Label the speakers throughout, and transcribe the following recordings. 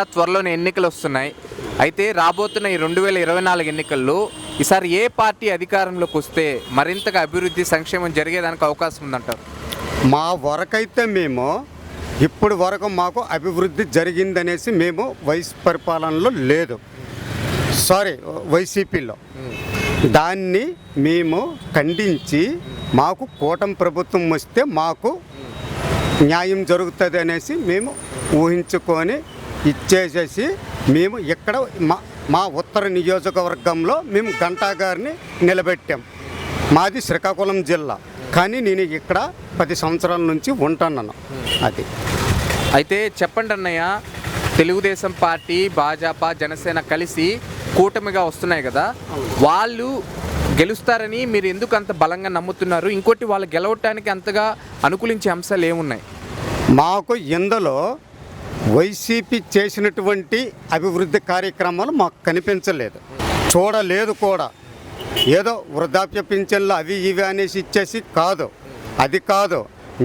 Speaker 1: త్వరలోనే ఎన్నికలు వస్తున్నాయి. అయితే రాబోతున్న ఈ 2024 ఎన్నికల్లో ఈసారి ఏ పార్టీ అధికారంలోకి వస్తే మరింతగా అభివృద్ధి సంక్షేమం జరిగేదానికి అవకాశం ఉందంటారు?
Speaker 2: మా వరకైతే మేము ఇప్పుడు వరకు మాకు అభివృద్ధి జరిగిందనేసి మేము పరిపాలనలో లేదు, వైసీపీలో దాన్ని మేము ఖండించి మాకు కూటమి ప్రభుత్వం వస్తే మాకు న్యాయం జరుగుతుంది అనేసి మేము ఊహించుకొని ఇచ్చేసేసి మేము ఇక్కడ మా ఉత్తర నియోజకవర్గంలో మేము గంటా గారిని నిలబెట్టాం. మాది శ్రీకాకుళం జిల్లా, కానీ నేను ఇక్కడ 10 సంవత్సరాల నుంచి ఉంటున్నాను. అది
Speaker 1: అయితే చెప్పండి అన్నయ్య, తెలుగుదేశం పార్టీ, భాజపా, జనసేన కలిసి కూటమిగా వస్తున్నాయి కదా, వాళ్ళు గెలుస్తారని మీరు ఎందుకు అంత బలంగా నమ్ముతున్నారు? ఇంకోటి, వాళ్ళు గెలవటానికి అంతగా అనుకూలించే అంశాలు ఏమున్నాయి?
Speaker 2: మాకు ఇందులో వైసీపీ చేసినటువంటి అభివృద్ధి కార్యక్రమాలు మాకు కనిపించలేదు, చూడలేదు కూడా. ఏదో వృద్ధాప్య పింఛన్లు అవి ఇవి అనేసి ఇచ్చేసి కాదు, అది కాదు.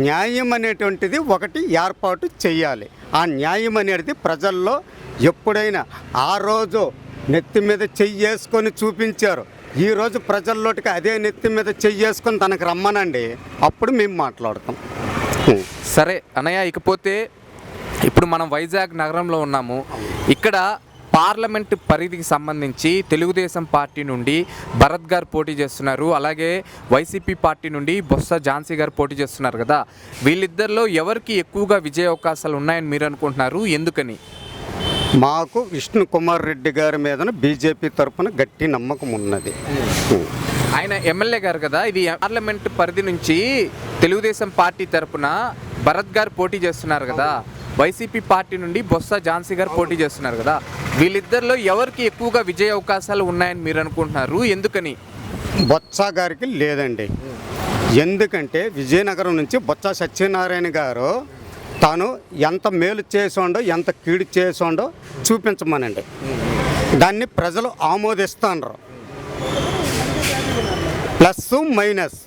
Speaker 2: న్యాయం అనేటువంటిది ఒకటి ఏర్పాటు చేయాలి. ఆ న్యాయం అనేది ప్రజల్లో ఎప్పుడైనా ఆ రోజు నెత్తి మీద చెయ్యేసుకొని చూపించారు, ఈరోజు ప్రజల్లోటికి అదే నెత్తి మీద చెయ్యేసుకొని తనకు రమ్మనండి, అప్పుడు మేము మాట్లాడతాం.
Speaker 1: సరే అన్నయ్య, ఇకపోతే ఇప్పుడు మనం వైజాగ్ నగరంలో ఉన్నాము. ఇక్కడ పార్లమెంటు పరిధికి సంబంధించి తెలుగుదేశం పార్టీ నుండి భరత్ గారు పోటీ చేస్తున్నారు, అలాగే వైసీపీ పార్టీ నుండి బొత్స ఝాన్సీ గారు పోటీ చేస్తున్నారు కదా. వీళ్ళిద్దరిలో ఎవరికి ఎక్కువగా విజయ అవకాశాలు ఉన్నాయని మీరు అనుకుంటున్నారు? ఎందుకని?
Speaker 2: మాకు విష్ణు కుమార్ రెడ్డి గారి మీద బీజేపీ తరఫున గట్టి నమ్మకం ఉన్నది.
Speaker 1: ఆయన ఎమ్మెల్యే గారు కదా. ఇది పార్లమెంటు పరిధి నుంచి తెలుగుదేశం పార్టీ తరఫున భరత్ గారు పోటీ చేస్తున్నారు కదా, వైసీపీ పార్టీ నుండి బొత్స ఝాన్సీ గారు పోటీ చేస్తున్నారు కదా. వీళ్ళిద్దరిలో ఎవరికి ఎక్కువగా విజయ అవకాశాలు ఉన్నాయని మీరు అనుకుంటున్నారు? ఎందుకని?
Speaker 2: బొత్స గారికి లేదండి. ఎందుకంటే విజయనగరం నుంచి బొత్స సత్యనారాయణ గారు తాను ఎంత మేలు చేసోండో ఎంత కీడు చేసోండో చూపించమనండి, దాన్ని ప్రజలు ఆమోదిస్తున్నారు. ప్లస్ మైనస్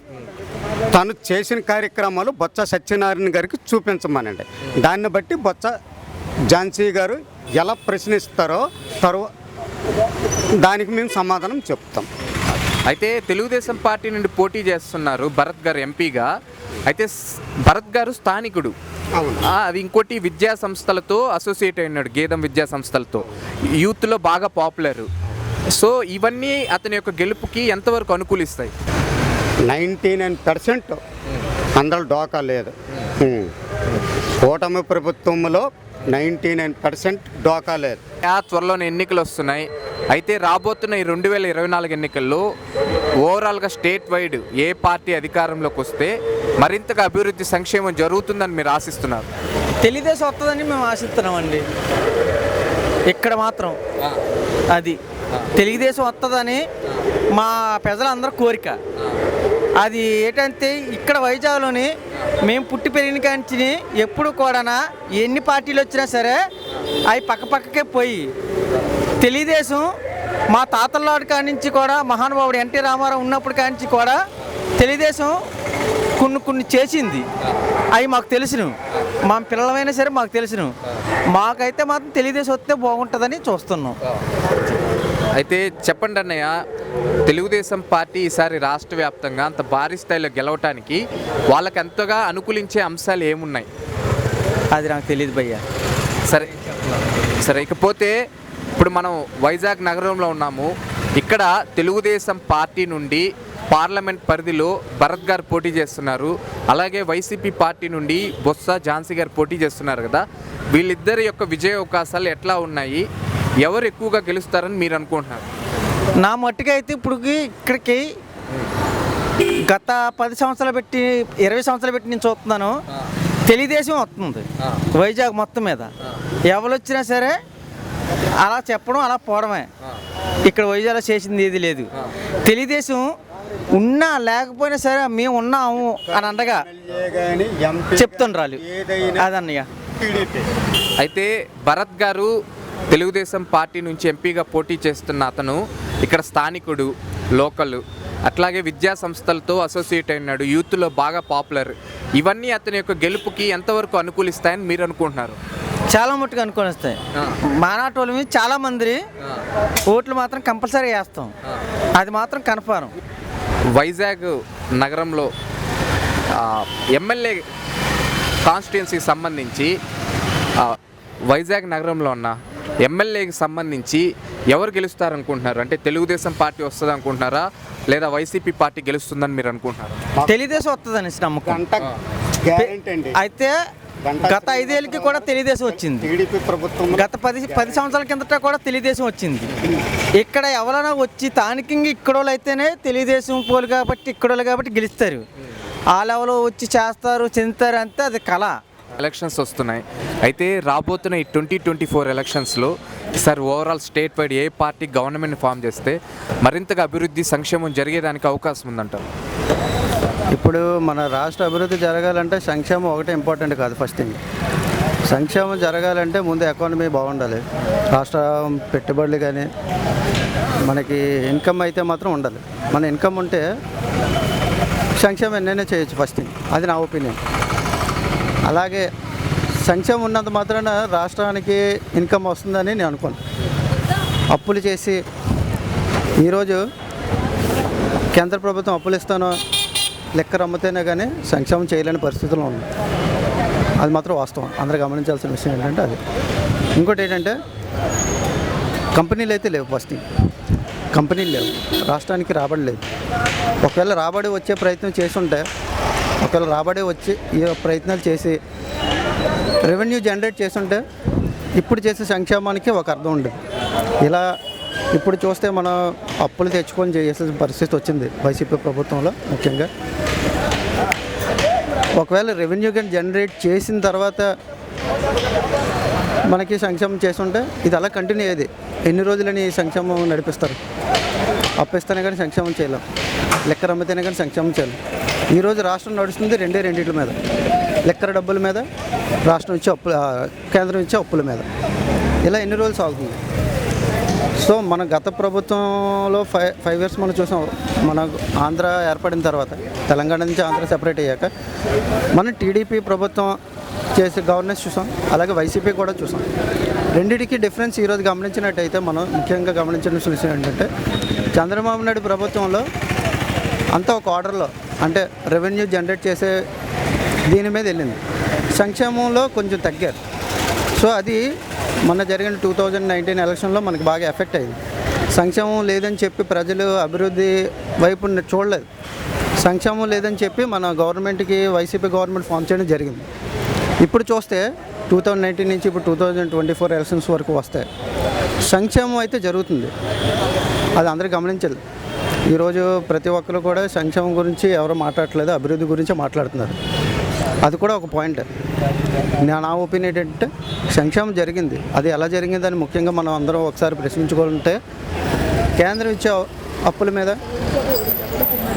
Speaker 2: తను చేసిన కార్యక్రమాలు బొత్స సత్యనారాయణ గారికి చూపించమనండి, దాన్ని బట్టి బొత్స ఝాన్సీ గారు ఎలా ప్రశ్నిస్తారో దానికి మేము సమాధానం చెప్తాం.
Speaker 1: అయితే తెలుగుదేశం పార్టీ నుండి పోటీ చేస్తున్నారు భరత్ గారు ఎంపీగా. అయితే భరత్ గారు స్థానికుడు, అది ఇంకోటి విద్యా సంస్థలతో అసోసియేట్ అయినాడు, గేదం విద్యా సంస్థలతో, యూత్లో బాగా పాపులర్. సో ఇవన్నీ అతని యొక్క గెలుపుకి ఎంతవరకు అనుకూలిస్తాయి?
Speaker 2: 99% అందరూ డోకా లేదు. కూటమి ప్రభుత్వంలో 99% డోకా లేదు.
Speaker 1: త్వరలోనే ఎన్నికలు వస్తున్నాయి. అయితే రాబోతున్న ఈ 2024 ఎన్నికల్లో ఓవరాల్గా స్టేట్ వైడ్ ఏ పార్టీ అధికారంలోకి వస్తే మరింతగా అభివృద్ధి సంక్షేమం జరుగుతుందని మీరు ఆశిస్తున్నారు?
Speaker 3: తెలుగుదేశం వస్తుందని మేము ఆశిస్తున్నామండి. ఇక్కడ మాత్రం అది తెలుగుదేశం వస్తుందని మా ప్రజలందరూ కోరిక. అది ఏంటంటే ఇక్కడ వైజాగ్లోని మేము పుట్టి పెరిగిన కాంచి ఎప్పుడు కూడా ఎన్ని పార్టీలు వచ్చినా సరే అవి పక్కపక్కకే పోయి, తెలుగుదేశం మా తాతల్లాడి కాడి నుంచి కూడా మహానుభావుడు ఎన్టీ రామారావు ఉన్నప్పుడు కాంచి కూడా తెలుగుదేశం కొన్ని చేసింది, అవి మాకు తెలుసును. మా పిల్లలమైనా సరే మాకు తెలుసును. మాకైతే మాత్రం తెలుగుదేశం వస్తే బాగుంటుందని చూస్తున్నాం.
Speaker 1: అయితే చెప్పండి అన్నయ్య, తెలుగుదేశం పార్టీ ఈసారి రాష్ట్ర వ్యాప్తంగా అంత భారీ స్థాయిలో గెలవటానికి వాళ్ళకి ఎంతగా అనుకూలించే అంశాలు ఏమున్నాయి?
Speaker 3: అది నాకు తెలియదు భయ్యా.
Speaker 1: సరే ఇకపోతే ఇప్పుడు మనం వైజాగ్ నగరంలో ఉన్నాము. ఇక్కడ తెలుగుదేశం పార్టీ నుండి పార్లమెంట్ పరిధిలో భరత్ గారు పోటీ చేస్తున్నారు, అలాగే వైసీపీ పార్టీ నుండి బొత్స ఝాన్సీ గారు పోటీ చేస్తున్నారు కదా. వీళ్ళిద్దరి యొక్క విజయ అవకాశాలు ఎట్లా ఉన్నాయి? ఎవరు ఎక్కువగా గెలుస్తారని మీరు అనుకుంటున్నారు?
Speaker 3: నా మట్టుగా అయితే ఇప్పుడు ఇక్కడికి గత 10 సంవత్సరాలు పెట్టి 20 సంవత్సరాలు పెట్టి నేను చూస్తున్నాను, తెలుగుదేశం వస్తుంది వైజాగ్ మొత్తం మీద. ఎవరు వచ్చినా సరే అలా చెప్పడం అలా పోవడమే. ఇక్కడ వైజాగ్లో చేసింది ఏది లేదు. తెలుగుదేశం ఉన్నా లేకపోయినా సరే మేము ఉన్నాము అని అండగా చెప్తుండ్రాలు, అదన్నయ్య.
Speaker 1: అయితే భరత్ గారు తెలుగుదేశం పార్టీ నుంచి ఎంపీగా పోటీ చేస్తున్న అతను ఇక్కడ స్థానికుడు, లోకల్, అట్లాగే విద్యా సంస్థలతో అసోసియేట్ అయినాడు, యూత్లో బాగా పాపులర్. ఇవన్నీ అతని యొక్క గెలుపుకి ఎంతవరకు అనుకూలిస్తాయని మీరు అనుకుంటున్నారు?
Speaker 3: చాలా మట్టుకు అనుకొని వస్తాయి. మానాటోళ్ళ మీద చాలా మంది ఓట్లు మాత్రం కంపల్సరీ వేస్తాం, అది మాత్రం కన్ఫర్మ్.
Speaker 1: వైజాగ్ నగరంలో ఎమ్మెల్యే కాన్స్టిట్యున్సీకి సంబంధించి వైజాగ్ నగరంలో ఉన్న ఎమ్మెల్యేకి సంబంధించి ఎవరు గెలుస్తారనుకుంటున్నారు? అంటే తెలుగుదేశం పార్టీ వస్తుంది అనుకుంటున్నారా, లేదా వైసీపీ పార్టీ గెలుస్తుందని మీరు అనుకుంటున్నారా?
Speaker 3: తెలుగుదేశం వస్తుందని నమ్మకం.
Speaker 2: గ్యారెంటీ అండి.
Speaker 3: అయితే గత 5 ఏళ్ళకి కూడా తెలుగుదేశం వచ్చింది.
Speaker 2: టీడీపీ ప్రభుత్వం
Speaker 3: గత 10 సంవత్సరాల కిందట కూడా తెలుగుదేశం వచ్చింది. ఇక్కడ ఎవరైనా వచ్చి స్థానికంగా ఇక్కడోళ్ళు అయితేనే తెలుగుదేశం పోలు కాబట్టి ఇక్కడోళ్ళు కాబట్టి గెలుస్తారు. ఆ లెవెల్లో వచ్చి చేస్తారు చెందుతారు అంతే, అది కళ.
Speaker 1: ఎలక్షన్స్ వస్తున్నాయి. అయితే రాబోతున్న ఈ 2024 ఎలక్షన్స్లో సార్ ఓవరాల్ స్టేట్ వైడ్ ఏ పార్టీ గవర్నమెంట్ ఫామ్ చేస్తే మరింతగా అభివృద్ధి సంక్షేమం జరిగేదానికి అవకాశం ఉందంటారు?
Speaker 4: ఇప్పుడు మన రాష్ట్ర అభివృద్ధి జరగాలంటే సంక్షేమం ఒకటే ఇంపార్టెంట్ కాదు. ఫస్ట్ థింగ్ సంక్షేమం జరగాలంటే ముందు ఎకానమీ బాగుండాలి. రాష్ట్ర పెట్టుబడులు కానీ మనకి ఇన్కమ్ అయితే మాత్రం ఉండాలి. మన ఇన్కమ్ ఉంటే సంక్షేమం ఎన్నైనా చేయొచ్చు. ఫస్ట్ థింగ్ అది నా ఒపీనియన్. అలాగే సంక్షేమం ఉన్నంత మాత్రాన రాష్ట్రానికి ఇన్కమ్ వస్తుందని నేను అనుకోను. అప్పులు చేసి ఈరోజు కేంద్ర ప్రభుత్వం అప్పులు ఇస్తానో లెక్క అమ్మితేనే కానీ సంక్షేమం చేయలేని పరిస్థితుల్లో ఉంది. అది మాత్రం వాస్తవం. అందరూ గమనించాల్సిన విషయం ఏంటంటే అది. ఇంకోటి ఏంటంటే కంపెనీలు అయితే లేవు. ఫస్ట్ కంపెనీలు లేవు, రాష్ట్రానికి రాబడి లేదు. ఒకవేళ రాబడి వచ్చే ప్రయత్నం చేస్తుంటే, ఒకవేళ రాబడి వచ్చి ఈ ప్రయత్నాలు చేసి రెవెన్యూ జనరేట్ చేస్తుంటే ఇప్పుడు చేసే సంక్షేమానికి ఒక అర్థం ఉండదు. ఇలా ఇప్పుడు చూస్తే మనం అప్పులు తెచ్చుకొని చేసే పరిస్థితి వచ్చింది వైసీపీ ప్రభుత్వంలో. ముఖ్యంగా ఒకవేళ రెవెన్యూ కానీ జనరేట్ చేసిన తర్వాత మనకి సంక్షేమం చేస్తుంటే ఇది అలా కంటిన్యూ అయ్యేది. ఎన్ని రోజులని సంక్షేమం నడిపిస్తారు? అప్పిస్తేనే కానీ సంక్షేమం చేయలేం, లెక్కర అమ్మితేనే కానీ సంక్షేమం చేయలేం. ఈరోజు రాష్ట్రం నడుస్తుంది రెండింటి మీద, లెక్కర డబ్బుల మీద, రాష్ట్రం ఇచ్చే అప్పులు, కేంద్రం ఇచ్చే అప్పుల మీద. ఇలా ఎన్ని రోజులు సాగుతుంది? సో మన గత ప్రభుత్వంలో 5 years మనం చూసాం. మన ఆంధ్ర ఏర్పడిన తర్వాత, తెలంగాణ నుంచి ఆంధ్ర సెపరేట్ అయ్యాక మనం టీడీపీ ప్రభుత్వం చేసే గవర్నెన్స్ చూసాం, అలాగే వైసీపీ కూడా చూసాం. రెండింటికి డిఫరెన్స్ ఈరోజు గమనించినట్టయితే మనం ముఖ్యంగా గమనించిన విషయం ఏంటంటే చంద్రబాబు నాయుడు ప్రభుత్వంలో అంతా ఒక ఆర్డర్లో, అంటే రెవెన్యూ జనరేట్ చేసే దీని మీద వెళ్ళింది. సంక్షేమంలో కొంచెం తగ్గారు. సో అది మొన్న జరిగిన 2019 ఎలక్షన్లో మనకి బాగా ఎఫెక్ట్ అయింది. సంక్షేమం లేదని చెప్పి ప్రజలు అభివృద్ధి వైపు చూడలేదు. సంక్షేమం లేదని చెప్పి మన గవర్నమెంట్కి వైసీపీ గవర్నమెంట్ ఫామ్ చేయడం జరిగింది. ఇప్పుడు చూస్తే 2019 నుంచి ఇప్పుడు 2024 ఎలక్షన్స్ వరకు వస్తాయి. సంక్షేమం అయితే జరుగుతుంది, అది అందరూ గమనించాలి. ఈరోజు ప్రతి ఒక్కరు కూడా సంక్షేమం గురించి ఎవరు మాట్లాడట్లేదు, అభివృద్ధి గురించి మాట్లాడుతున్నారు. అది కూడా ఒక పాయింట్. నా ఒపీనియన్ ఏంటంటే సంక్షేమం జరిగింది, అది ఎలా జరిగిందని ముఖ్యంగా మనం అందరం ఒకసారి ప్రశ్నించుకుంటే కేంద్రం ఇచ్చే అప్పుల మీద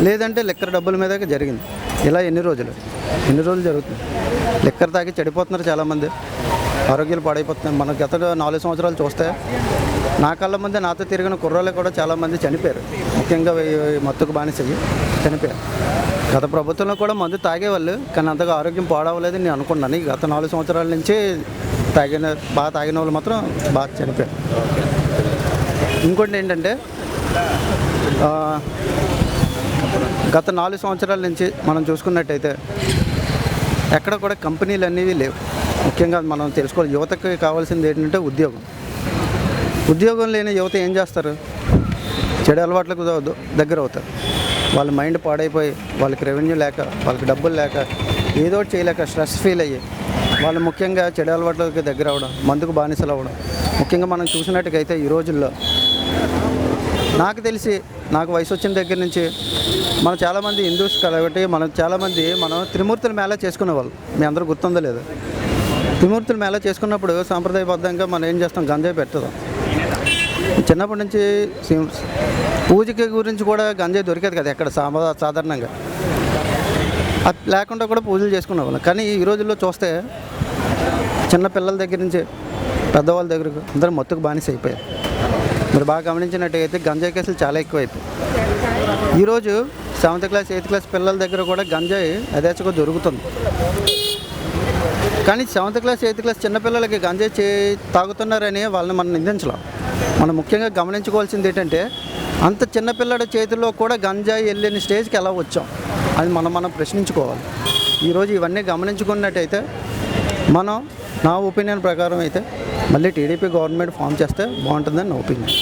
Speaker 4: లేదంటే లెక్కర డబ్బుల మీద జరిగింది. ఇలా ఎన్ని రోజులు జరుగుతుంది? లెక్కర తాగి చెడిపోతున్నారు చాలామంది, ఆరోగ్యాలు పాడైపోతున్నాయి. మన గత 4 సంవత్సరాలు చూస్తే నా కళ్ళ ముందే నాతో తిరిగిన కుర్రాళ్ళు కూడా చాలామంది చనిపోయారు. ముఖ్యంగా మత్తుకు బానిసయ్యి చనిపోయారు. గత ప్రభుత్వంలో కూడా మందు తాగేవాళ్ళు, కానీ అంతగా ఆరోగ్యం పాడవలేదని నేను అనుకున్నాను. ఈ గత 4 సంవత్సరాల నుంచి బాగా తాగిన వాళ్ళు మాత్రం బాగా చనిపోయారు. ఇంకోటి ఏంటంటే గత 4 సంవత్సరాల నుంచి మనం చూసుకున్నట్టయితే ఎక్కడ కూడా కంపెనీలు అనేవి లేవు. ముఖ్యంగా మనం తెలుసుకోవాలి, యువతకి కావాల్సింది ఏంటంటే ఉద్యోగం లేని యువత ఏం చేస్తారు? చెడు అలవాట్లకు దగ్గర అవుతారు. వాళ్ళ మైండ్ పాడైపోయి, వాళ్ళకి రెవెన్యూ లేక, వాళ్ళకి డబ్బులు లేక, ఏదో ఒకటి చేయలేక స్ట్రెస్ ఫీల్ అయ్యి వాళ్ళు ముఖ్యంగా చెడు అలవాట్లకి దగ్గర అవ్వడం, మందుకు బానిసలు అవ్వడం. ముఖ్యంగా మనం చూసినట్టుకైతే ఈ రోజుల్లో నాకు తెలిసి, నాకు వయసు వచ్చిన దగ్గర నుంచి మనం చాలామంది హిందూస్ కాబట్టి మనం త్రిమూర్తుల మేళా చేసుకునేవాళ్ళు. మీ అందరూ గుర్తుందో లేదు? త్రిమూర్తుల మేళా చేసుకున్నప్పుడు సాంప్రదాయబద్ధంగా మనం ఏం చేస్తాం? గంజాయి పెడతాం. చిన్నప్పటి నుంచి పూజకి గురించి కూడా గంజాయి దొరికేది కదా ఎక్కడ సాధారణంగా. అది లేకుండా కూడా పూజలు చేసుకునే వాళ్ళం. కానీ ఈ రోజుల్లో చూస్తే చిన్న పిల్లల దగ్గర నుంచి పెద్దవాళ్ళ దగ్గరకు అందరూ మత్తుకు బానిస అయిపోయారు. మీరు బాగా గమనించినట్టయితే గంజాయి కేసులు చాలా ఎక్కువైపోయాయి. ఈరోజు 7th క్లాస్ 8th క్లాస్ పిల్లల దగ్గర కూడా గంజాయి యథేచ్ఛగా దొరుకుతుంది. కానీ 7th క్లాస్ 8th క్లాస్ చిన్నపిల్లలకి గంజాయి తాగుతున్నారని వాళ్ళని మనం నిందించలేం. మనం ముఖ్యంగా గమనించుకోవాల్సింది ఏంటంటే అంత చిన్నపిల్లడి చేతిలో కూడా గంజాయి వెళ్ళిన స్టేజ్కి ఎలా వచ్చాం అది మనం ప్రశ్నించుకోవాలి. ఈరోజు ఇవన్నీ గమనించుకున్నట్టయితే నా ఒపీనియన్ ప్రకారం అయితే మళ్ళీ టీడీపీ గవర్నమెంట్ ఫామ్ చేస్తే బాగుంటుందని నా ఒపీనియన్.